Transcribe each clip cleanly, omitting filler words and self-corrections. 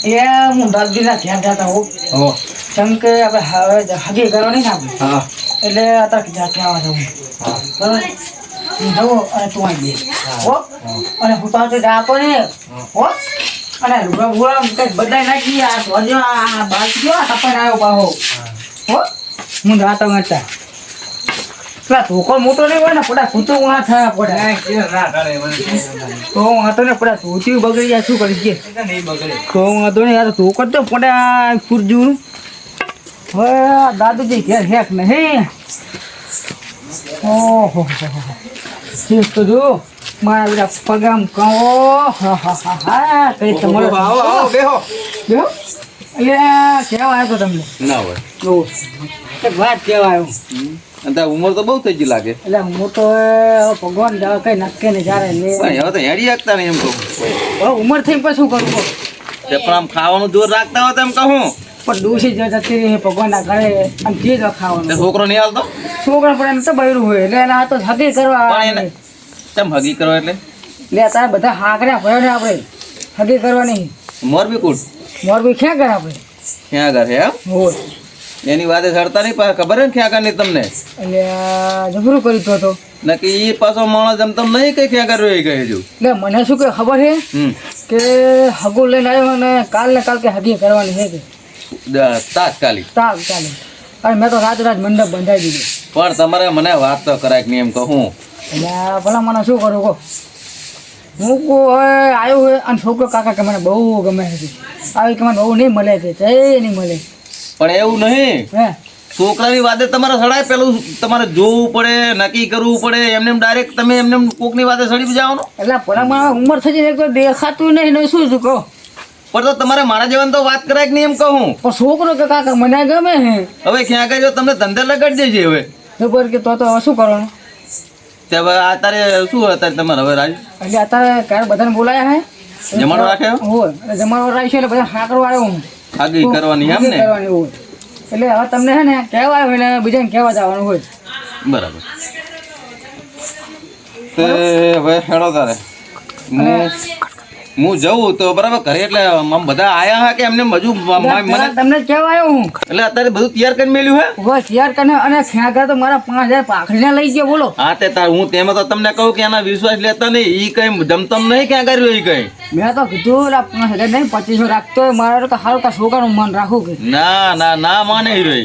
એ હું દાદીના ધ્યાન જતા હોઉં કેમ કે આપણે હવે હજી કરવાની ને આપણે એટલે અત્યારે ક્યાં જવું બરાબર જવો અને તું આવી દે હો અને હું તો રાખો ને હો અને લુગડા બુગડા કંઈક બદલાઈ નાખી આ ધોજો આ બાકી ગયો તપાઈ આવ્યો પાહો હો હું જાતો વાંચતા પેલા ધોકો મોટો નહીં હોય ને પડા કૂતું વાં થયા પડે તો હું હતો ને પડા ધોતી બગડી જાય શું કરીશ કે તો હું હતો ને યાર ધોકો તો પડા ફૂરજું હવે દાદુજી ઘેર હેક નહીં ઓહો શીખ તો જો મારા બધા પગામ કહો હા કઈ તમારો બેહો બેહો એટલે કેવા આવ્યો તમને ના હોય એક વાત કેવા આવ્યો અને ઉંમર તો બહુ થઈ ગઈ લાગે એટલે હું તો ભગવાન કઈ નક્કી ને જ્યારે લે હવે તો હેડી શકતા નહીં એમ કહું ઉંમર થઈ પછી શું કરવું તે પણ આમ ખાવાનું જોર રાખતા હોય તો એમ કહું પણ દૂષિત જતી રહી ભગવાનના ઘરે આમ જે જ ખાવાનું છોકરો નહીં હાલતો છોકરા પણ એમ તો બૈરું હોય એટલે એના તો હગી કરવા કેમ હગી કરો એટલે લે તારે બધા હાકર્યા ભયો ને આપણે હગી કરવાની મોરબી કુટ મોરબી ક્યાં કરે આપણે ક્યાં ઘર હે હોય એની વાતે ચડતા નહીં પણ ખબર હે ને ક્યાં નહીં તમને એટલે જબરું કર્યું તો નક્કી એ પાછો માણસ એમ તમને નહીં કઈ ક્યાં કર્યો એ કહે છું એટલે મને શું કે ખબર છે કે હગું લઈને આવ્યો અને કાલ કે હગી કરવાની છે કે તાત્કાલિક અને મેં તો રાત મંડપ બંધાઈ દીધું પણ તમારે મને વાત તો કરાય નહીં એમ કહું એટલે ભલા મને શું કરું કહો હું હવે આવ્યો હોય અને છોકરો કાકા કે મને બહુ ગમે છે આવી કે મને બહુ નહીં મળે છે તે નહીં મળે પણ એવું નહીં હે છોકરાની વાતે તમારે સડાય પેલું તમારે જોવું પડે નક્કી કરવું પડે એમને ડાયરેક્ટ તમે એમને કોકની વાતે સડી જવાનું એટલે ભલા ઉંમર થઈ જાય તો દેખાતું નહીં ને શું કહો પણ તો તમારે મારા જેવાને તો વાત કરાય કે નહીં એમ કહું પણ છોકરો કે કાકા મને ગમે છે હવે ક્યાં કઈ જો તમને ધંધે લગાડી દેજે હવે ખબર કે તો હવે શું કરવાનું તે હવે અત્યારે શું અત્યારે તમારે હવે રાજ એટલે અત્યારે ક્યારે બધાને બોલાયા હે જમાડો રાખે હોય જમાડો રાખ્યો એટલે બધા હા કરવા આવ્યો હું આગી કરવાની એમ ને કરવાની હોય એટલે હવે તમને છે ને કહેવાય હોય ને બીજાને કહેવા જવાનું હોય બરાબર તે હવે હેડો તારે હું જઉં તો બરાબર ઘરે એટલે બધા આયા હા કે એમને હજુ મને તમને કહેવા આવ્યો હું એટલે અત્યારે બધું તૈયાર કરીને મેલ્યું હે બસ તૈયાર કરીને અને ખેંગા તો મારા 5000 પાખડીને લઈ ગયો બોલો હા તે તાર હું તેમાં તો તમને કહું કે એના વિશ્વાસ લેતા નહીં ઈ કઈ જમતમ નહીં ક્યાં કર્યું ઈ કઈ મેં તો કીધું 5000 નહીં 2500 રાખતો મારે તો હારું કા છોકરાનું મન રાખું કે ના માને હીરો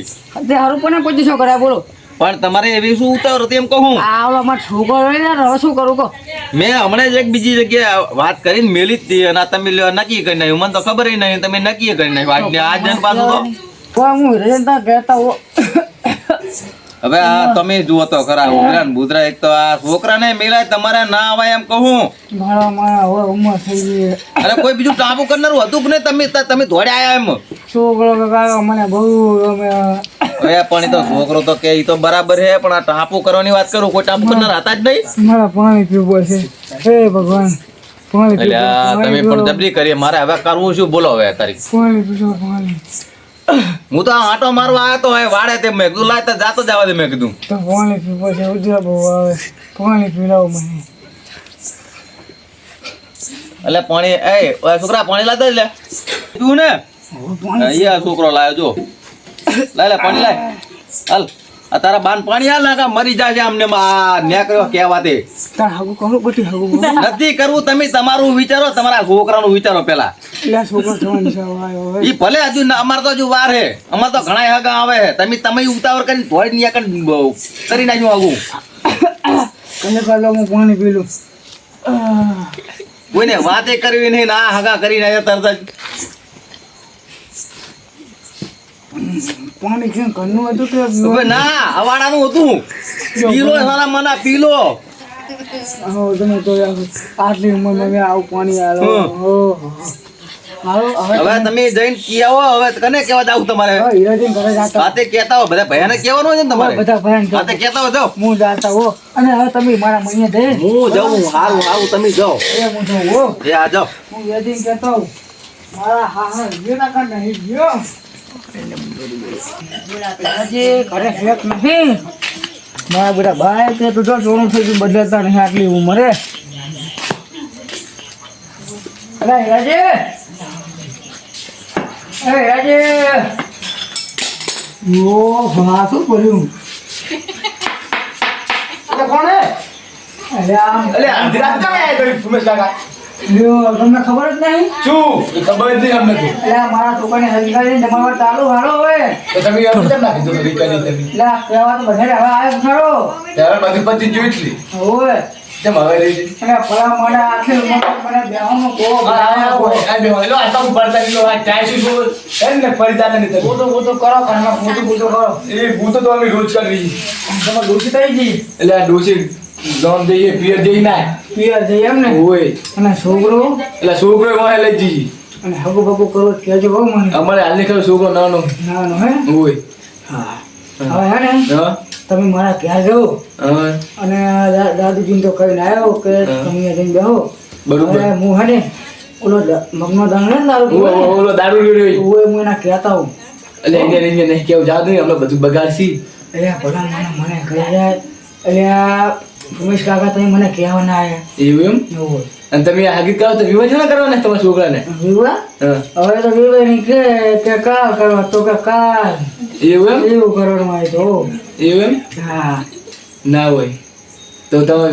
તે હારું પણ 2500 કરાય બોલો પણ તમારે એવી શું ઉતાવળ હતી એમ કહું આ મારો છોકરો હોય ને હવે શું કરું કહો મેં હમણાં જ એક બીજી જગ્યાએ વાત કરીને મેલી જ હતી અને તમે નક્કી કરી નાખ્યું મને તો ખબર નહીં તમે નક્કી કરી નાખ્યું આજ જન પાછું તો હું રેન્તા કહેતા હો હવે આ તમે જુઓ તો ખરા ઉઘરા ને બુધરા એક તો આ છોકરાને મેલાય તમારે ના આવાય એમ કહું મારા હવે ઉંમર થઈ ગઈ અરે કોઈ બીજું ટાપુ કરનારું હતું કે નહીં તમે ધોડે આયા એમ છોકરો મને બહુ ગમે હવે પણ તો છોકરો તો કે તો બરાબર છે પણ આ ટાપુ કરવાની વાત કરું કોઈ ટાપુ કરનાર હતા જ નહીં મારા પાણી પીવું છે હે ભગવાન પાણી એટલે તમે પણ જબરી કરી મારે હવે કરવું શું બોલો હવે તારી પાણી પીજો પાણી હું તો આટો મારવા આવ્યો તો વાડે તે મેં કીધું લાય તો જાતો જવા દે મેં કીધું તો પાણી પીવો છે ઉજળા બહુ આવે પાણી પીલાવો મને એટલે પાણી એ છોકરા પાણી લાવતા લે તું ને અહીંયા છોકરો લાવ્યો જો લાય પાણી લાય હાલ આ તારા બાન પાણી હાલ ના મરી જાય આમને નેકર્યો કેવા તે તાર હાગુ કહું બટી હાગુ નથી કરવું તમે તમારું વિચારો તમારા છોકરાનું વિચારો પેલા એટલે છોકરો થવાની છે આવ્યો ઈ ભલે હજુ અમાર તો હજુ વાર હે અમાર તો ઘણા હગા આવે તમે ઉતાવળ કરીને ધોઈ ની કરી નાખ્યું આગું અને કાલો હું પાણી પી લઉં કોઈને વાતે કરવી નહીં ના હગા કરી નાખ્યા તરત પાણી કેમ ઘરનું હતું કે જ ના હવાડાનું હતું પીલો સારા મના પીલો તમે તો આટલી ઉંમરમાં મેં આવું પાણી હવે તમે જઈને કી આવો હવે કને કેવા જાવ તમારે વાતે કેતા હો બધા ભયાને કહેવાનું છે ને તમારે બધા ભયાન વાતે કેતા હો જાઓ હું જાતા હો અને હવે તમે મારા મહીને દે હું જાઉં હારું તમે જાઓ એ હું જાઉં હો એ આ જાઓ હું યદીન કહેતો મારા હા જેના કાંડ નહીં ગયો ઘરે હેક નહીં મારા બધા ભાઈ તે તો જો સોનું થઈ ગયું બદલતા નહીં આટલી ઉંમરે અરે રાજે આજે ઓ ભા શું કર્યું કોણ હે અરે આમ અલે આધી રાત ક્યાં આયા તો સુમેશ કાકા લ્યો તમને ખબર જ નહીં શું એ ખબર જ નહીં અમને તો એટલે મારા છોકરાને હલકાઈને જમાવટ ચાલુ હાલો હવે તો તમે એમ કેમ નાખી દો રીકા ની તમે એટલે કહેવા તો બધા હવે આવ્યો ખરો ત્યારે બધી પતિ જોઈ એટલી ઓય કેમ હવે રહી અને ભલા મને આખે મને બેહવાનો બહુ આ બે હેલો આ તો પડતા ની આ ટાઈસ શું એમ ને પરિતા નહીં તમે ગોતો કરો ઘરમાં ગોતો કરો એ ભૂતો તો અમે રોજ કરી તમે ડોસી થઈ ગઈ એટલે આ ડોસી લોન દઈએ પિયર જઈ ના પિયર જઈ એમ ને ઓય અને છોકરો એટલે છોકરો વાહે લઈ જઈ અને હગુ બગુ કરો કેજો હો મને અમારે હાલની ખબર છોકરો નાનો નાનો હે ઓય હા હવે હે ને હા તમે મારા ઘેર જાઓ હા અને દાદુજીને તો કહીને આવ્યો કે તમે અહીંયા જઈને બેહો બરોબર. હવે હું હે ને ઓલો મગનો દાણો ને દારૂ ઓલો દારૂ રહ્યો ઓય હું એના કહેતા હું એટલે એને નહીં કેવું જાવ નહીં અમે બધું બગાડશી એટલે ભલા મને કહી જાય એટલે ઉમેશ કાકા તમે મને કહેવા ના આવ્યા એવું એમ એવું અને તમે આગળ કરો તો વિવાહ ના કરવાના તમારા છોકરાને વિવાહ હા હવે તો વિવાહ ની કે કાલ કરવા તો કે કાલ એવું એમ એવું કરવાનું હોય તો એવું એમ હા ના હોય તો તમે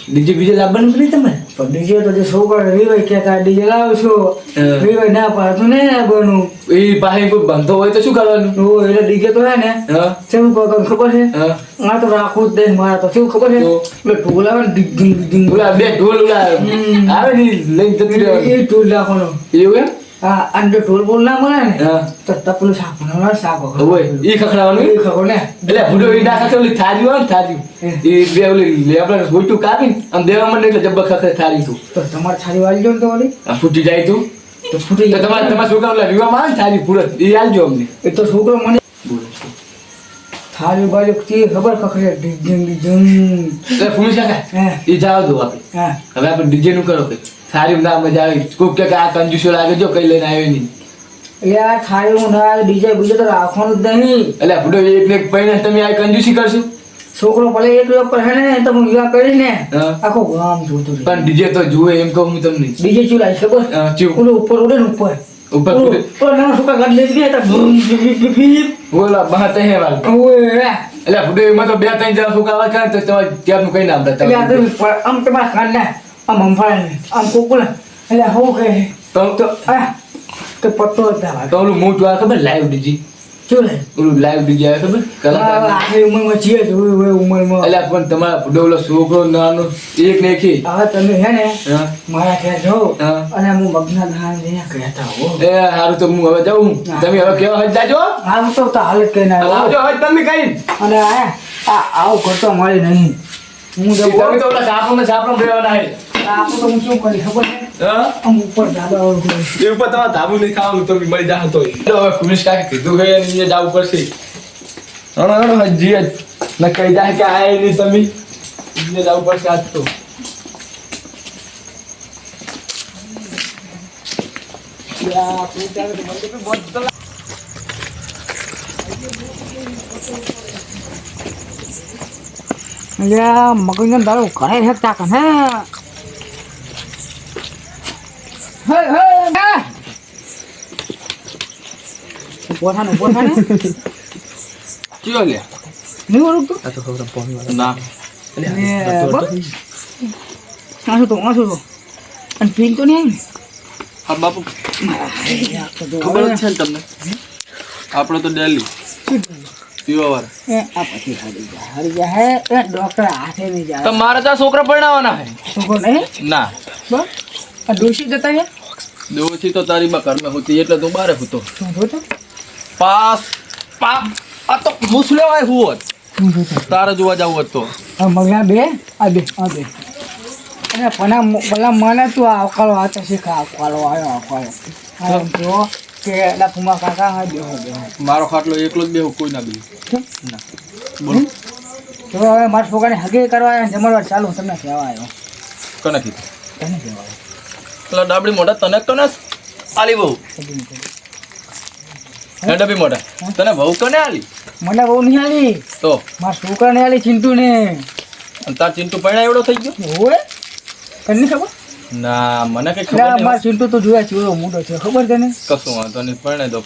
ડીજે બીજે લાવવાનું નહીં તમે પણ ડીજે તો જે છોકરા વિવાહ કહેતા ડીજે લાવશો હા. વિવાહ ના પાડે તો નહીં લાવવાનું એ પાસે કોઈ બંધો હોય તો શું કરવાનું એટલે ડીજે તો હે ને હા શું કહું ખબર છે હા આ તો રાખવું જ નહીં મારા તો શું ખબર છે તો? એટલે ઢોલ આવે ને ડીંગ ડીંગ ડીંગ ઓલા બે ઢોલ ઓલા આવે ને ઈ લઈને જતી રહેવાનું એ ઢોલ નાખવાનો એવું એમ હા અને જો ઢોલ બોલ ના મળે ને હા તો તપલું શાક બનાવવાનું શાક હોય ઈ ખખડાવાનું એ ખબર ને એટલે ભૂડો ઈ નાખે ઓલી થારી હોય ને થારી એ બે ઓલી લેબડા ગોટું કાપીને આમ દેવા માંડે એટલે જબ્બર ખખડે થારી તું તો તમારે છારી વાળી જો ને તો ઓલી આ ફૂટી જાય તું તો ફૂટી તો જાય. તમારા છોકરા ઓલા વિવાહ માં થારી પૂરત એ આલજો અમને એ તો છોકરો મને થાળી બાજુ થી ખબર ખખડે ડીંગ ડીંગ ડીંગ એટલે ફૂમી કાકા હે એ જાવ દો આપણે હા હવે આપણે ડીજે નું કરો કે થારી ના મજા આવે કોક કે આ કંજુસો લાગે જો કઈ લઈને આવ્યો નહીં એટલે આ થાળી હું ના ડીજે બીજે તો રાખવાનું જ નહીં એટલે ભૂડો એક ને એક પૈને તમે આ કંજુસી કરશો છોકરો ભલે એક ઉપર હે ને તો હું વિવાહ કરીને હા. આખો ગામ જોતું રહે પણ ડીજે તો જુએ એમ કહું હું તમને ડીજે ચૂલાય ખબર ચીવ ઓલું ઉપર ઉડે ને ઉપર ઉપર ઓલું કુદે. ઓલો નાનો છોકરા ગાડી લઈ ગયા હતા ભૂમ, ભીપ, ભીપ, ભીપ. બોલા બહાર તહે વાલ ઓય એટલે ભૂડો એમાં તો બે ત્રણ જણા છોકરા આવે છે ને તો તમારે ત્યારનું કઈ નામ એટલે આ તો આમ તમારા કાન ને આમ હંફાળે ને આમ કોકુલે એટલે હું કહે તો તો આ કે પત્તો હતા તો ઓલું મોટું આવે ખબર લાઈવ ડીજી શું લે ઓલું લાઈવ ડીજી આવે ખબર કલાકાર આખી ઉંમરમાં છીએ જ હોય ઉંમરમાં એટલે પણ તમારા ભૂડો ઓલો છોકરો નાનો એક ને એક ઈ. હવે તમે હે ને હા મારા ઘેર જાઓ હા. અને હું મગના ધાન લઈને કહેતા હો એ હારું તો હું હવે જાઉં તમે હવે કેવા હજ જાજો આમ તો હાલત કઈ ના આવજો હજ તમે કઈ અને આવું કરતો મળી નહીં હું તમે જવું તો ઓલા સાપડો રહેવાના હે આપું તો હું શું કરી ખબર છે હા આમ ઉપર ધાબા વાળું કરું. એ ઉપર તમારે ધાબુ નહીં ખાવાનું તો મળી જાય તો હવે ખુશ કાકે કીધું હે ને એ જવું પડશે હણો હજી જ ન કહી જાય કે આય નહીં તમે એ જવું પડશે આજ તો અલ્યા મગજનો દારૂ ઘરે હેકતા કન હે હે હે પોઠાને ચિયો લે નહીં ઓળખતો ના આસુ તો અને પીન તો નહીં હા બાપુ ખબર જ છે ને તમને આપણે તો ડેલી પીવા વાળા એ આ પછી હારી જાય એ ડોક્ટર હાથે નહીં જાય તો મારે તો આ છોકરા પરણાવવાના હે છોકરો નહીં ના બસ આ ડોસી જતા છે દોથી તો તારી માં ઘરમાં હોતી એટલે તું બારે હતો શું જોતો પાસ આ તો મુસલે હોય હું હોત શું જોતો તારે જોવા જવું હોત તો આ મગના બે આ બે અને પેલા મને તું આ અવકાળો હાથે શીખા અવકાળો આવ્યો અવકાળો જો કે એલા કુમાર કાકા હા બેહો મારો ખાટલો એકલો જ બેહું કોઈ ના બેહું ના બોલો તો હવે મારા છોકરાને હગે કરવા આવ્યા જમણવાર ચાલુ તમને કહેવા આવ્યો કોને કીધું તને કહેવા પેલા ડાબડી મોઢા તને કને આલી બહુ હે ડબી મોઢા તને બહુ કને આલી મને બહુ નહીં આલી તો મારા છોકરાને આલી ચિંટુ ને અને તાર ચિંટુ પરણા એવડો થઈ ગયો હોય તને ખબર ના મને કઈ એટલે ખબર નહીં. મારા ચિંટુ તો જોયા ચીવડો મોટો છે ખબર છે ને કશું વાંધો નહીં, પરણાઈ દો.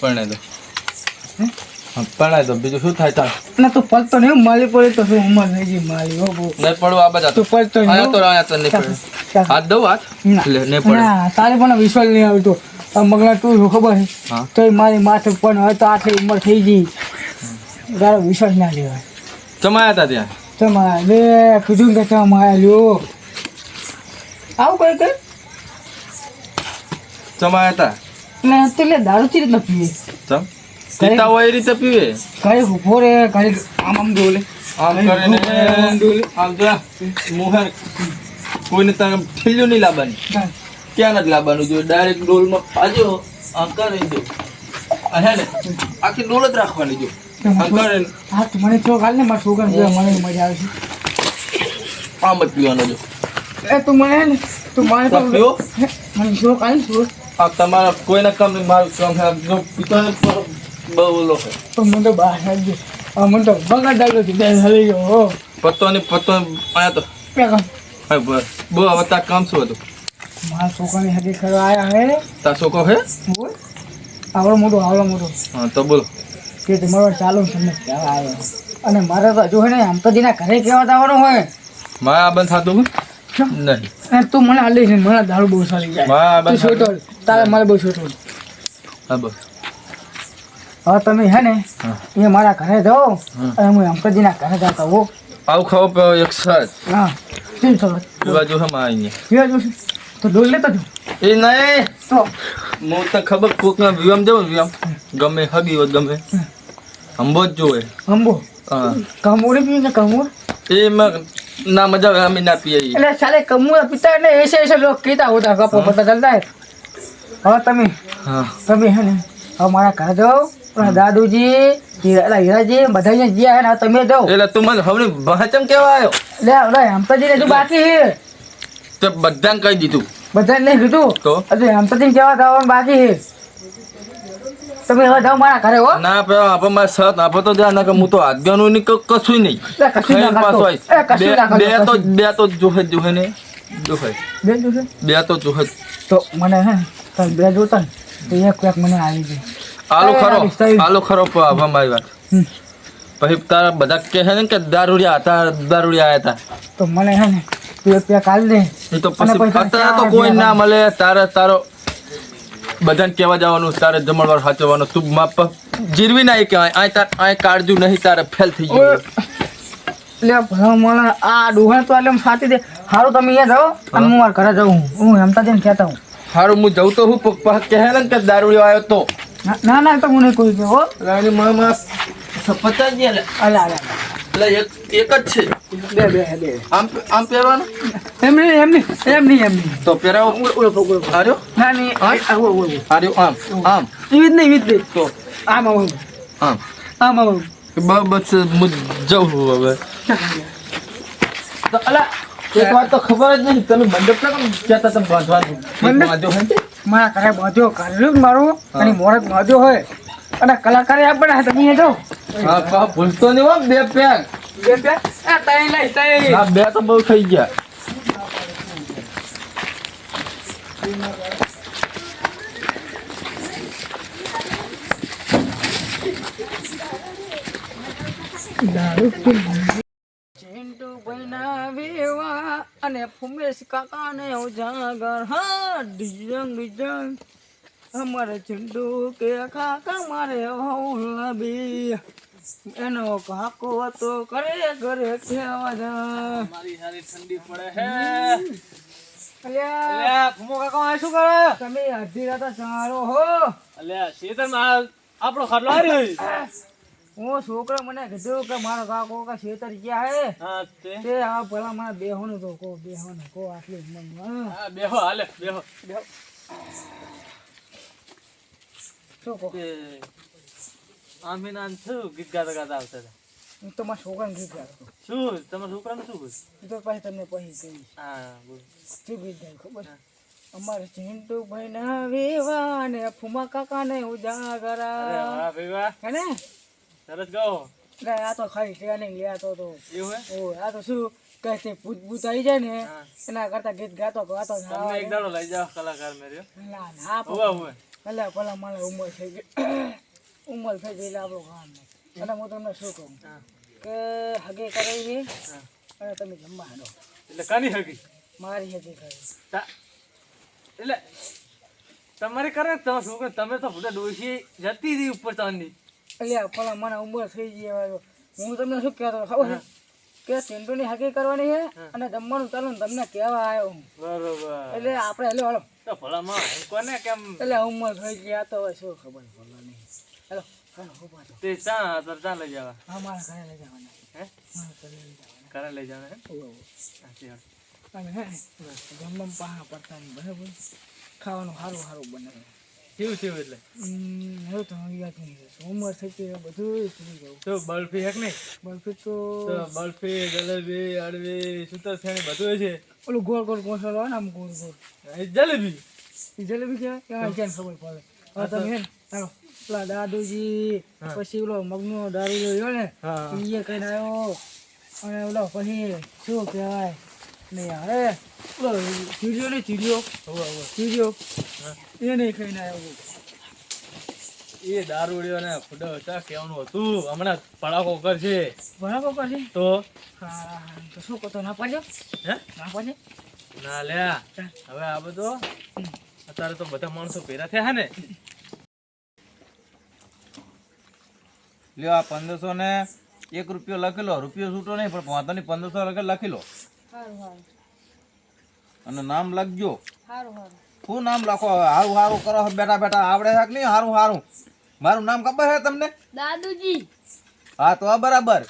હા, પરણાઈ દો. બીજું શું થાય તાર? ના તું પલતો નહીં માલી પડે તો શું ઉંમર નહીં ગઈ માલી હો બહુ નહીં પડવું આ બધા. તું પલતો આયા તો નહીં આયા તો નહીં પડે. ચાલ. હાથ દઉં હાથ? ના. લે, નહીં પડે. ના તારે પણ વિશ્વાસ નહીં આવતો આ મગના તું શું ખબર છે હા. તો મારી માથે પણ હવે તો આટલી ઉંમર થઈ ગઈ તારો વિશ્વાસ ના લેવાય ચમાયા હતા ત્યાં? તમારે લે કીધું કે તમારે લ્યો આવું કઈ કઈ ચમાયા હતા? ને તે લે દારૂ ચી રીતના પીએ ચમ પીતા હોય એ રીતે પીવે. ઘરે ઉભો રે ઘરે આમ ડોલે આમ કરીને આમ જો મુહર કોઈને તારે ઠીલ્યું નહીં લાવવાની. ક્યાં નથી લાવવાનું? જો ડાયરેક્ટ ડોલમાં પાજો આમ કરી દો. આ હે ને આખી ડોલ જ રાખવાની. જો આમ કરીને હા તું મને ચોક હાલ ને મારા છોકરા મને મજા આવે આમ જ પીવાનો. જો છે એ તું મને હે ને તું મને તો પીવો. મને ચોક હાલ ને ચોક આ તમારા કોઈના કામ નહીં, મારું કામ છે. જો પીતો હોય તો બહુ લો છે. તો મને તો બહાર આવી ગયો મને તો બગાડ ડાલ્યો છે બે હલી ગયો હો પત્તો આયા તો બે કામ હા બસ બહુ હવે તાર કામ શું હતું? મારા છોકરાની હજી કરવા આવ્યા હે તાર છોકરો હે? બોલ આવડો મોટો હા તો બોલો. કે તમારો ચાલુ તમને કહેવા આવ્યો અને મારે તો હજુ હે ને આમ તો જેના ઘરે કહેવા આવવાનું હોય મારે આ બંધ થતું નહીં. અને તું મને હાલી છે મને દારૂ બહુ સારી જાય મારે આ તું બંધ છોટો તારે મારે બહુ છોટો હા બસ. હવે તમે હે ને હા. એ મારા ઘરે જાઓ અને હું અંકજીના ઘરે જતા હો આવું ખાવો પીવો એક સાથ હા શું ચાલો પીવા જો હમ અહીંયા પીવા જોશે તો ડોલ લેતો જો એ નહીં. તો હું તો ખબર કોકના વિવામ જવું વિવામ ગમે હગી હોય ગમે અંબો જ જોવે. અંબો હા કમોડી પીએ ને કમોડ એમાં ના મજા આવે અમે ના પીએ. એટલે સાલે કમોડ પીતા એટલે એસે લોક કીતા હોતા ગપો પતા ચાલતા હવે તમે હે ને હવે મારા ઘરે જાઓ દાદુજી હીરાજી બધા અહીંયા જ્યાં હે ને તમે જાઓ એટલે તું મને હવે ભાચમ કેવા આવ્યો? લે હમતાજી હજુ બાકી છે તો બધાને કહી દીધું. બધાને નહીં કીધું તો હજુ હમતાજી કેવા જવાનું બાકી છે તમે હવે જાઓ મારા ઘરે હો ના પેલો આપો મારે સાથ આપો તો જા ના કે હું તો આજ્ઞાનું નહીં કશું નહીં. લે, કશું ના ખાઈને પાછો આવીશ. કરતો. કશું ના કરતો, બે તો જોહે ને જોહે બે જોશે બે તો જોહે. તો મને હે તમે બે જોતા ને તો એક મને આવી ગઈ આલો ખરો હવે મારી વાત. પછી તારા બધા કહે છે ને કે દારૂડિયા આયા હતા. તો મને હે ને તું એક પેક આલી દે એ તો અને પછી પૈસા અત્યારે તો કોઈ ના મળે. તારો બધાને કહેવા જવાનું, તારે જમણવાર સાચવવાનું. તું માપ જીરવી ના કે આ કાળજુ નહીં તારે ફેલ થઈ ગયું. લે ભલા મને આ ડોહા તો એટલે સાચી દે સારું તમે અહીંયા જાઓ અને હું મારા ઘરે જાઉં હું હેમતા જઈને કહેતા હું હારું હું જઉં તો હું કહે ને કે દારૂડિયો આવ્યો તો ના ના તો મને કોઈ કહો રાણી મામા પચાસ ગયા અલા એટલે એક જ છે. બે આમ પહેરવાનું એમ નહીં તો પહેરાવો. હાર્યો ના નહીં હાર્યો આમ એવી જ નહીં તો આમ આમ બસ હું જઉં છું હવે. તો અલા એક વાત તો ખબર જ નહીં તમે મંડપ કેમ કહેતા તમે બાંધવાનું મંડપ? બાંધ્યો હોય ને? મારા ઘરે બાંધ્યો કર્યું મારું અને મોરત બાંધ્યો હોય અને કલાકારે આપણે તમે જાઓ હા પા ભૂલતો નહીં હો. બે પેક બે બે તઈ લઈ તઈ હા બે તો બહુ થઈ ગયા. ચિંટુ ભાઈના વેવા અને ફુમેશ કાકાને ઉજાગર હા ડિજંગ અમારે ચિંટુ કે કાકા મારે હૌલબી એનો કાકો હતો કરે ઘરે કેવા જા મારી સારી ઠંડી પડે હે. અલ્યા ફુમો કાકા આ શું કરે? તમે અડધી રાતે સારો હો અલ્યા શેતરમાં આપણો ખાટલો હાર્યો. હું છોકરા મને કીધું કે મારો કાકો કે ખેતર ગયા હે હા તે આ ભલા મને બેહોનું તો બેહોનું કો આટલી ઉંમરમાં હા બેહો હાલે બેહો. શું કહો આમીના શું ગીત ગાતા આવતા હતા? હું તો મારા છોકરાને ગીત ગાતો શું તમારા છોકરાને શું કીધું? એ તો પછી તમને પછી કહીશ હા બોલ. શું ગીત ગાય ખબર અમારે ચિંટુ ભાઈ ના વેવા ને ફુમા કાકા ને ઉજાગરા વાહ ભાઈ વાહ હે ને સરસ ગાઓ. આ તો ખાલી ટ્રેનિંગ લે તો એવું હે? ઓ આ તો શું કે તે ભૂત ભૂત આવી જાય ને એના કરતા ગીત ગાતો ગાતો તમને એક દાડો લઈ જાઓ કલાકાર મેર્યો ના ના હોવે હોવે એટલે પેલા મને ઉંમર થઈ ગઈ ઉંમર થઈ ગઈ એટલે આપણું કામ નહીં અને હું તમને શું કહું કે હગે કરાવી અને તમે જમવા હાડો એટલે કાની હગી મારી હગે કરાવી એટલે તમારે કરે તમે છોકરો તમે તો ભૂટા ડોશી જતી હતી ઉપર ચાંદની એટલે પેલા મને ઉંમર થઈ ગઈ હવે હું તમને શું કહેતો ખબર છે કે ટેન્ટોની હગે કરવાની છે અને જમવાનું ચાલુ ને તમને કહેવા આવ્યો હું બરોબર એટલે આપણે હેલો હાલો તો ભલામાં કોને કેમ એટલે ઉંમર થઈ ગઈ આ તો હવે શું ખબર પડવા નહીં હેલો હાલો ઉભા થો તે ચા લઈ જવા હા મારા ઘરે લઈ જવાના હે મારા ઘરે લઈ જવાના ઘરે લઈ જવાના હે ઓહો સાચી વાત. અને હે જમવામાં પાહા પડતા નહીં બરાબર ખાવાનું સારું સારું બનાવે કેવું થયું એટલે એવું તો યાદ નહીં રહેતું. ઉંમર થઈ ગઈ બધું ભૂલી જવું તો બરફી હેક નહીં બરફી તો તો બરફી જલેબી અડવી સૂતર ફેણી બધું છે ઓલું ગોળ ગોળ મસાલો હોય ને આમ ગોળ ગોળ એ જલેબી એ જલેબી કહેવાય ક્યાં ખબર પડે હવે તમે હે ને ચાલો પેલા દાદુજી પછી ઓલો મગનો દારૂ રહ્યો ને હા. એ કહીને આવ્યો અને ઓલો પછી શું કહેવાય નહીં અરે ઓલો ચીડિયો ને ચીડિયો ચીડિયો એ નહીં ખાઈને આવ્યો એ દારૂડિયો ને ફૂડો ચા કેવાનું હતું હમણાં પડાકો કરશે બરાબર પછી તો હા તો શું કહો તો ના પાડ્યો હે ના પાડે ના લ્યા હવે આ બધો અત્યારે તો બધા માણસો ભેરા થયા હે ને લ્યો આ 1500 ને 1 રૂપિયો લખી લો રૂપિયો છૂટો નહીં પણ વાંધો નહીં 1500 લખી લો સારું સારું અને નામ લખજો સારું સારું શું નામ લખો હારું હારું કરો બેટા બેટા આવડે છે કે નહીં હારું હારું મારું નામ ખબર છે તમને દાદુજી હા તો બરાબર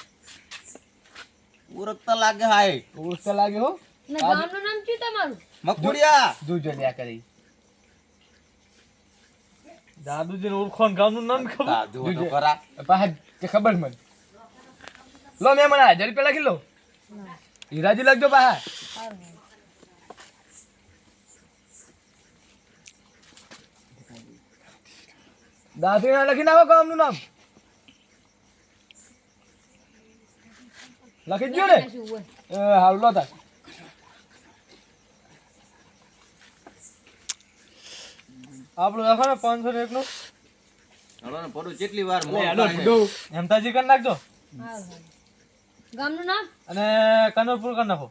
ઉરકતા લાગે હાય ઉડતા લાગે હો ને ગામનું નામ શું તમારું મકુડિયા જોજો લ્યા કરી દાદુજી ને ઓળખો ગામનું નામ ખબર હા, જુઓ તો ખરા. પાહા કે ખબર મને લો મેં મને 1000 રૂપિયા લખી લો હીરાજી લખજો પાહા સારું દાદી ના લખી નાખો ગામનું નામ લખી દો ને હાલ લો તા આપણું લખો ને 501 નું હલો ને પડું કેટલી વાર મોં હેડો થાય છે. ડો હેમતાજી કરી નાખજો ગામનું નામ અને કનોરપુર કરી નાખો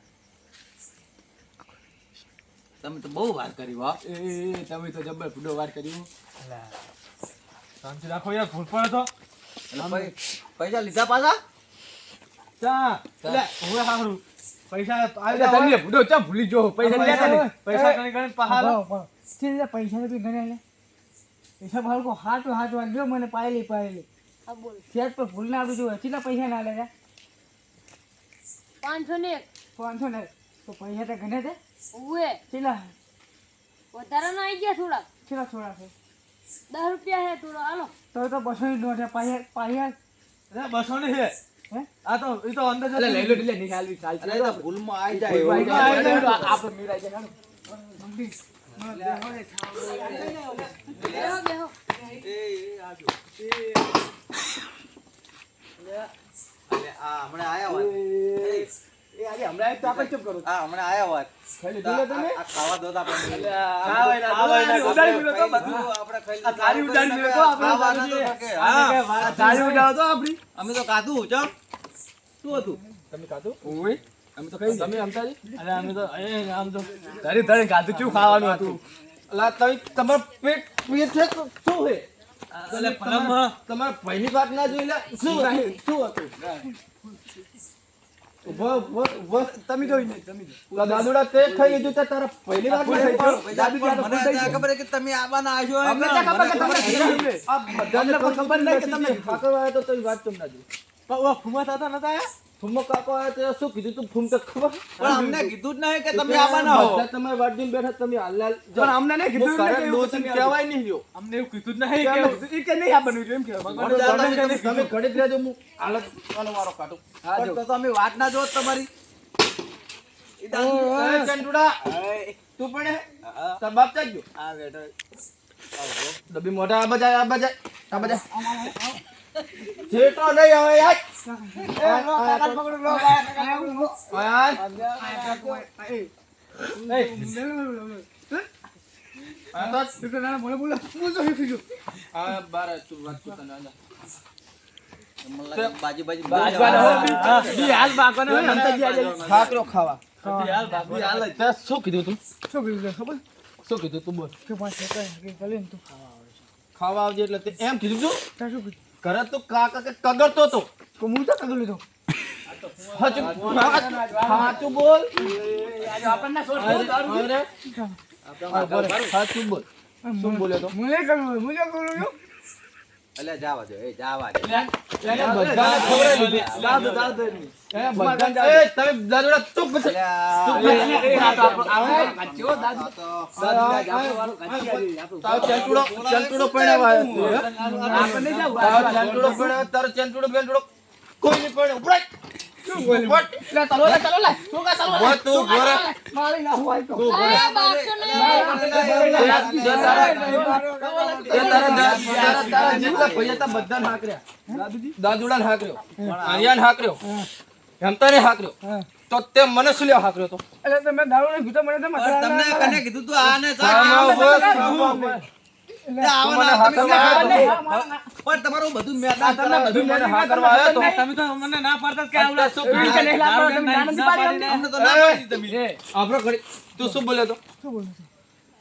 તમે તો બહુ વાત કરી વાહ એ તમે તો જબર ફૂડો વાર કર્યું શાંતિ રાખો યાર ભૂલ પડે તો એટલે પૈસા લીધા પાછા ચા એટલે હવે સારું પૈસા આવી અરે જાય તમે ફૂડો ચા ભૂલી જો પૈસા લીધા ને પૈસા ગણી ગણી પહાડ પૈસા નથી ગણ્યા લે પૈસા ભાડકો હાટું હાટું આલ્યો મને પાયેલી પાયેલી હા બોલ સેટ પર ભૂલ ના આપી જોઈએ કેટલા પૈસા ના લે 501 500 ને તો પૈસા તો ગણે તે ઉએ કેટલા વધારાના આવી ગયા થોડા કેટલા થોડા છે 10 રૂપિયા હે થોડો હાલો તો 200 ની નોટ છે પાયા અરે 200 ની છે હે આ તો એ તો અંદર અલે લઈ લો લે નિકાલવી ચાલ અરે એ તો ભૂલમાં આવી જાય ભાઈ એવું. આપણે મીરાઈ જાય બેહો બેહો અલે આ હમણાં આયા હોત. એ આજે હમણાં તો આપણે ચૂપ કરો આ હમણાં આયા હોત. ખાઈ લીધું તમે આ ખાવા દો તો આપણે. ઉડાડી મેલો તો બધું બધું આપણે ખાઈ આ થાળી ઉડાડી મેલો તો આપણે ખાવાના તો ઉડાડીએ. કે, હા. આ થાળી ઉડાડો તો આપણી અમે તો ખાધું ચમ શું હતું તમે ખાધું ઓય અમે તો ખાઈ તમે અમતાજી અરે અમે તો એ આમ તો તારી તારી ખાધું શું ખાવાનું હતું અલા તમે તમાર પેટ પેટ છે તો શું હે એટલે ફલમમાં તમાર પહેલી વાત ના જોઈ લે શું નહીં શું હતું ઉભો તમે જોઈ નહીં તમે જો દાદુડા તે ખાઈ લીધું તે તારા પહેલી વાત ના થઈ ગયો દાદુ પણ ત્યાં તો મને ભૂલ થઈ ત્યાં ગઈ. ખબર છે કે તમે આવવાના આવશો એમ અમને ને. ત્યાં ખબર કે મને તમને ખબર કીધું. આ બધાને કોઈ ખબર નહીં કે તમને ઠાકર આવ્યો તો તમે વાત કેમ ના જોઈ પણ ઓ ફુમા તાતા નતા આયા ફૂમો કાકો આવ્યો તો શું કીધું તું ફૂમ તો ખબર પણ અમને કીધું જ નહીં કે તમે આવવાના હો. બધા તમારે વાત જોઈને બેઠા તમે હાલ પણ અમને નહીં કીધું હું એમને કરે કેવું દોસ્ત તમે કહેવાય નહીં જો અમને એવું કીધું જ નહીં કે નહીં આપવાનું એમ કહેવાય તમે ઘડી જ રહેજો હું હાલત વાળો વારો કાઢું હા પણ જો તો તમે વાત ના જોત તમારી ઈ દાદુ, એ ચંટુડા તું પણ હે? તાર બાપ ચાલ ગયો આ બેઠો ડબ્બી મોઢા આ બજાય આ બજાય આ બજાય છેટો નહીં હવે યાર શું કીધું તું ખબર શું કીધું તું બોલ ખાવા આવજે એટલે એમ કીધું તું ઘરે તું કાકા કે કગરતો તો હું તો કગર લીધો સાચું બોલ આપણને સાચું બોલ શું બોલ્યો તો મુલે કરું એટલે જાવા દે એ જાવા દે બધાને ખવડાવી દીધી. તમે દાદુડા ચૂપ પછી ચંટુડો પહેરાવા તારો ચંટુડો બેંટુડો કોઈ નહીં પડે ઉપરાય દાદુડા ને હાકર્યો આર્યાન હાકર્યો હેમતાને હાકર્યો તો તે મને શું લેવા હાકર્યો તો એટલે તમે દારૂ ને કીધું મને તમને કને કીધું તું આને પણ તમારું બધું મેદાન બધું મને હા કરવા આવ્યો તો તમે તો મને ના પાડતા કે આવડા શું આપણો ઘડી તું શું બોલ્યો તો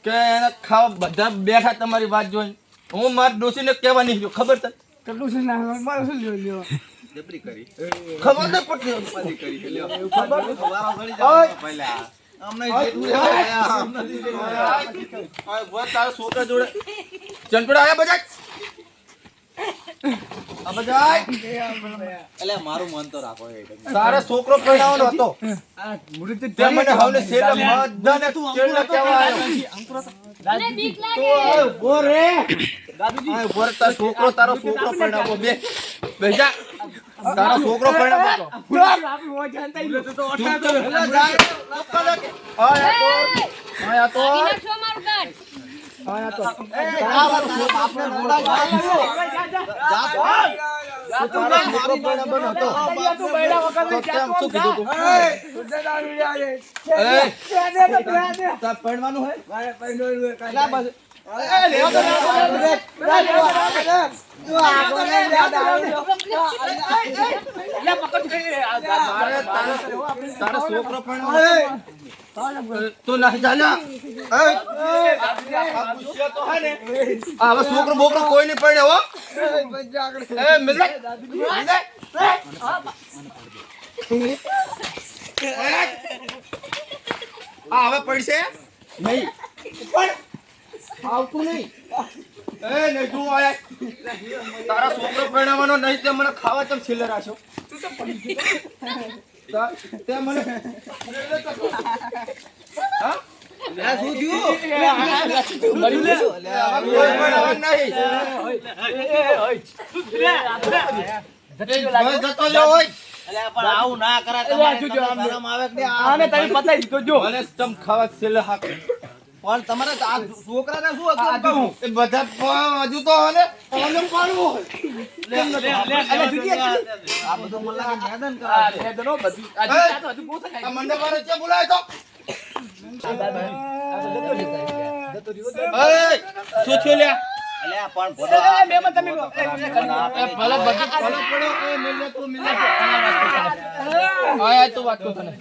કે એને ખાવા બધા બેઠા તમારી વાત જોઈને હું મારા ડોસીને કહેવા નહીં ગયો ખબર તને કેટલું છે ના મારે શું લેવા જબરી કરી ખબર ન પડતી ઉપાધી કરી કે લ્યો ખબર વારો ઘડી જાવ પહેલા અમને જેટલું આ વાત તારા છોકરા જોડે ચંટુડા આયા બજાય આ બજાય એટલે મારું મન તો રાખો એ તારે છોકરો પરણાવવાનો હતો તે મને હવને સેલા મધને ચેડલા કેવા આવ્યો મને બીક લાગે ઉભો રે દાદુજી આ ઉભો રે તારો છોકરો પરણાવો બેજા તારો છોકરો પરણાવો આયા તો આગી નાખશો મારું કાઢ આયા તો આ વાળો છોકરો આપણે રોડા જા તો મારો પરણાવવાનો હતો તો કેમ શું કીધું તું તા પરણવાનું હે કેટલા બસ તારો છોકરો તું નહીં જાના હવે છોકરો બોકરો કોઈ નહીં પડે હો એ મિલે હવે પડશે નહીં પણ આવતું નહીં એ નહીં તું આયા તારા છોકરો પરણાવવાનો નહીં તે મને ખાવા ચમ છેલ્લે રાખ્યો તે મને હા શું થયું આવું ના કરા ખાવા છેલ્લે હાક પણ તમારે આ છોકરાને શું હતું એ બધા હજુ તો હને પાડવું હોય આ બધું મને લાગે મેદાન કરા મેદાનો બધું આ મંડપ વાળો છે બોલાય તો શું થયું લ્યા અલ્યા પણ ભલો મેમન તમે ભલો બધું ભલો પડો એ મિલે તું મિલે આયા તો વાત કો તને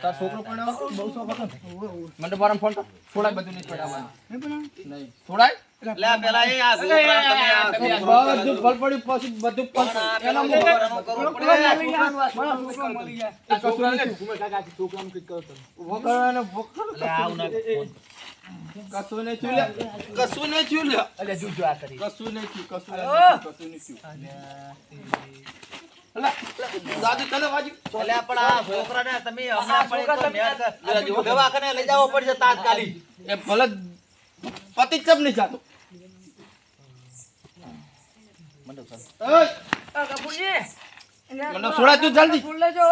તાર છોકરો પણ બહુ શોખ હતો મંડપ વાળાને ફોન કર છોડાય બધું નહીં છોડાવવાનું નહીં છોડાય લે પેલા એ આ છોકરા તમે આ બધું ફળ પડ્યું પછી બધું ફળ એનો કરવો પડે આ છોકરાને ઘુમે કાકા છોકરાને કઈ કરો તમે ઉભો કરો અને ભોખર લે આવ ના કશું નહીં થયું લે અલે જુજો આ કરી કશું નહીં થયું દાદી તને વાજી અલ્યા પણ આ છોકરાને તમે હમણાં પડે તો દવાખાને લઈ જાવો પડશે તાત્કાલિક એ ભલે પતિ ચમ નહીં જાતો મંડપ ચાલ એ કપૂરજી મંડપ છોડા તું જલ્દી ફૂલ લેજો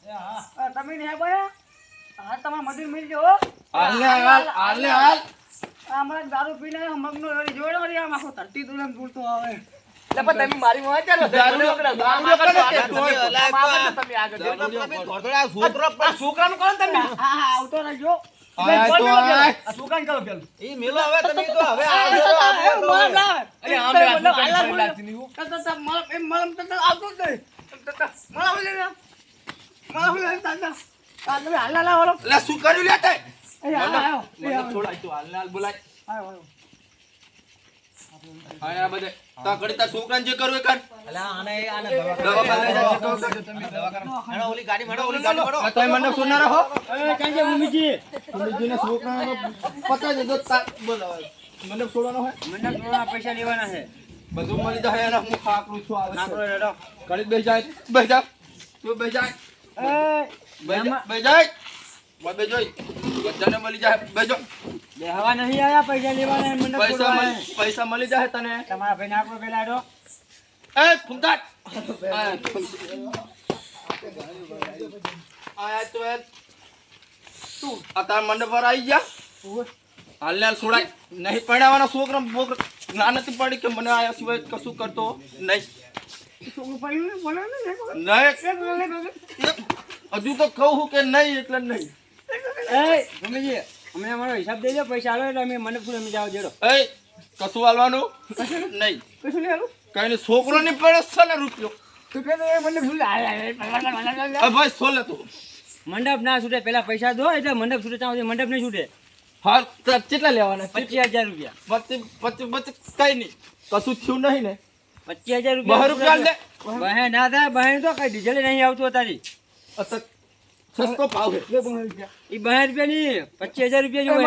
હા તમે ને બોયા હા તમાર મજૂર મિલ જો હાલ આ મને દારૂ પીને મગનો જોડો રે આમ આખો તરતી દુલન બોલતો આવે તમે મારી માં ચાલો છોકરાનું કરો તમે આવતો રહેજો છોકરાને કરો પેલું ઈ મેલો હવે તમે તો હવે અરે આમ લાગતી નહીં લે શું કર્યું લે તે મને છોડાય તું હાલ હાલ બોલાય આયા બધે તા ઘડી તા છોકરાને જે કરવું એ કર દવા ઓલી ગાડી મેળો તોય મને સુના રહો ઉમીજીને છોકરાનો પતા જ દો તા બોલાવ મને છોડવાનો હોય પૈસા લેવાના છે બધું મળી જાય અને હું ખાકરું છું આવે ઘડી બેસી જાય બેસી જા તું બેસી જાય બે જાય બે જોઈ બધાને મળી જાય બેજો હવા નહીં આયા પૈસા લેવાના મને પૈસા મળી જાય તને તમારા ભાઈ નાખો પેલા દો એ ફૂંકાટ આયા તો એ તું આ મંડપ પર આવી જા હાલ ને હાલ છોડાય નહીં પરણાવવાનો છોકરો ના નથી પડી કે મને આયા સિવાય કશું કરતો નહીં હજુ તો કહું કે નહીં એટલે નહીં મમ્મીજી અમને અમારો હિસાબ દેજો પૈસા આલો એટલે અમે મને ફૂલ અમે જાવ જેડો એ કશું હાલવાનું નહીં કશું નહીં આલું કઈ નહીં છોકરો ની પડે છે ને રૂપિયો તું કે મને ફૂલ ભાઈ સોલે તું મંડપ ના છૂટે પેલા પૈસા દો એટલે મંડપ છૂટે ત્યાં સુધી મંડપ નહીં છૂટે હા કેટલા લેવાના 25,000 રૂપિયા 25 કઈ નહીં કશું થયું નહીં ને 25,000 બહાર રૂપિયા લે બહે ના થાય બહે તો કઈ ડીઝલ નહીં આવતું તારી સસ્તો ભાવ છે એ 12 રૂપિયા ની 25,000 રૂપિયા જોવે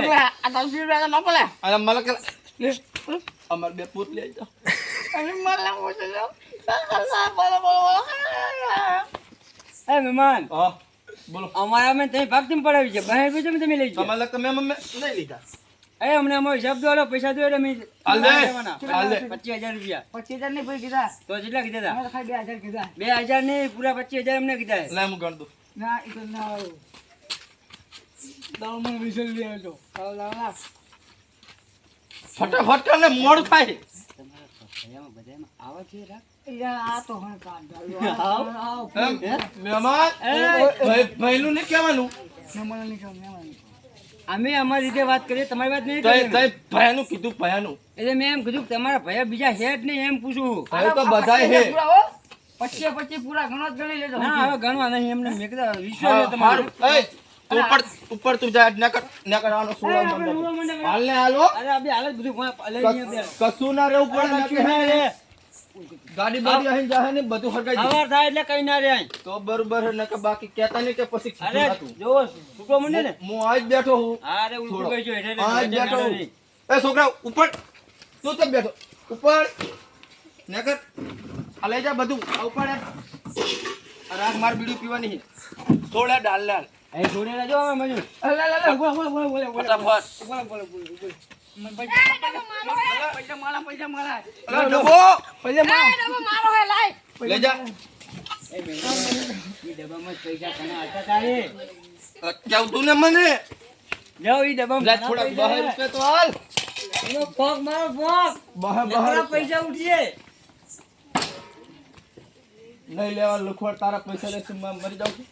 અરે મને કે અમાર બે પૂત લઈ જાઓ એ મહેમાન હા બોલો અમારા અમે તમે ભાગ તેમ પડાવી છે 12 રૂપિયા તમે લઈ જાઓ તમારે લગ મેં નહીં લીધા એ અમને અમારો હિસાબ દો પૈસા દો એટલે અમે હાલ દે. 25,000 રૂપિયા 25,000 નહીં ભાઈ કીધા તો કેટલા કીધા હતા અમે ખાલી 2,000 કીધા 2,000 નહીં પૂરા 25,000 અમને કીધા લે હું ગણ દઉં ના એ તો ના આવ્યો દાવમાં વિસલ લઈ આવજો ફટાફટ કર ને મોડું થાય બધામાં આવા છે રાખ યાર આ તો હણ કાઢ એમ? મહેમાન ભાઈનું નહીં કહેવાનું મને નહીં કહો મને અમે અમારી રીતે વાત કરીએ તમારી વાત નહીં તઈ કરીએ તઈ ભયાનું કીધું ભયાનું એટલે મેં એમ કીધું કે તમારા ભાઈ બીજા હેડ નહીં એમ પૂછું ભાઈ તો બધાય હે 25 પૂરા ઘણો જ ગણી લેજો ના હવે ગણવા નહીં એમને મેં કીધું વિશ્વાસ છે તમારો હારું. એ, ઉપર તું જા નકર આનો સોળા મંડપ હાલ ને હાલો અરે અબે હાલ જ બધું લઈ જઈએ કશું ના રહેવું પડે નકર હે ને ગાડી બાડી અહીં જાહે ને બધું હરગાઈ દે. સવાર થાય એટલે કઈ ના રે તો બરોબર હે નકર બાકી કહેતા નહીં કે પછી અરે ખીજું હતું. જોવો છૂટો મને ને હું આજ બેઠો હું અરે ઉલટું છોડો. બેસજો એટલે આજ એટલે બેઠો હું. નહીં. એ છોકરા ઉપર તું તો બેઠો ઉપર નકર આ લઈ જા બધું આ ઉપર આ રાગ માર બીડી પીવાની સોળા ડાલ લાલ એ છોડીને જો અમે મજૂર ફટાફટ પૈસા મારા અલા ડબ્બો મારો હે લાય લઈ જા એ મહેમાન ઈ ડબ્બામાં જ પૈસા ઘણા હતા તારે કેવતું ને મને જાઓ ઈ ડબ્બામાં લે ઘણા થોડા પૈસા 12 છે. રૂપિયા તો હાલ એનો પગ મારો પગ બહાર નકરા પૈસા ઉઠીએ નહીં લેવા લખવાડ તારા પૈસા લે મરી જાવ છું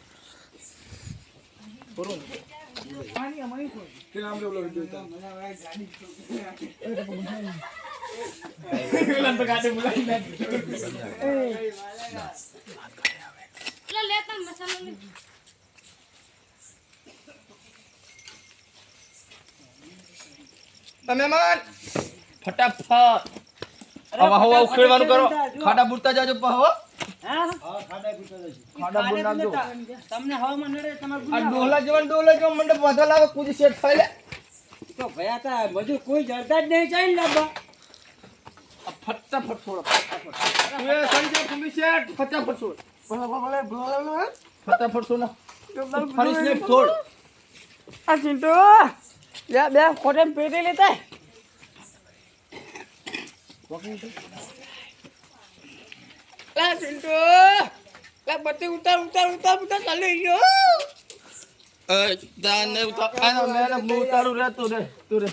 બરોબર એટલે લેતા મસાલો લે તમે માન ફટાફટ હવે હવા ઉખેડવાનું કરો ખાડા બુરતા જાજો પા હો હા ખાડા બુર નાખજો તમને હવામાં નડે તમારે આ ગુના ડોલા જેવા મંડપ વધા લાવે કુજી સેટ થાય લે તો ભયા તા મજૂર કોઈ જડતા જ નહીં ચાઈ લાવવા આ ફટાફટ છોડો ફટાફટ એ સંજય કુમી સેટ ફટાફટ છોડ ફટાફટ છોડ ફરી સ્નેપ છોડ આ ચિંટુ યા બે ખોટે પેટી લેતા લા ચિંટુ લા બત્તી ઉતાર ચાલી ગયો દાને ઉતાર આ મેરે મું ઉતારું રે તું રે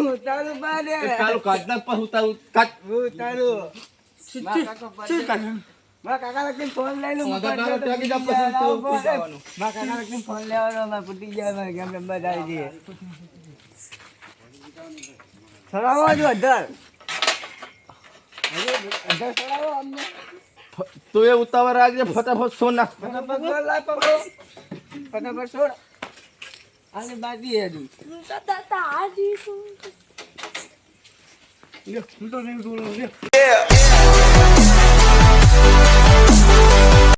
ઉતારું બારે એ કાલું કાઢ નાખ પણ ઉતારું કાઢ ઉતારું મારા કાકા લગીને ફોન લઈને આધાર કાર્ડ ટ્રેકી જા પછી તો જવાનું. મારા કાકા લગીને ફોન લેવાનો અમારે ફૂટી જાય મારે ગેમ રમવા જાય છે સડાવો જો અઢાર સડાવો અમને તું એ ઉતાવળ રાખજે ફટાફટ સોન નાખ. ફટાફટ છોડ આની બાકી હે હજુ તાજી શું લ્યો હું તો નહીં બોલું લ્યો Yeah.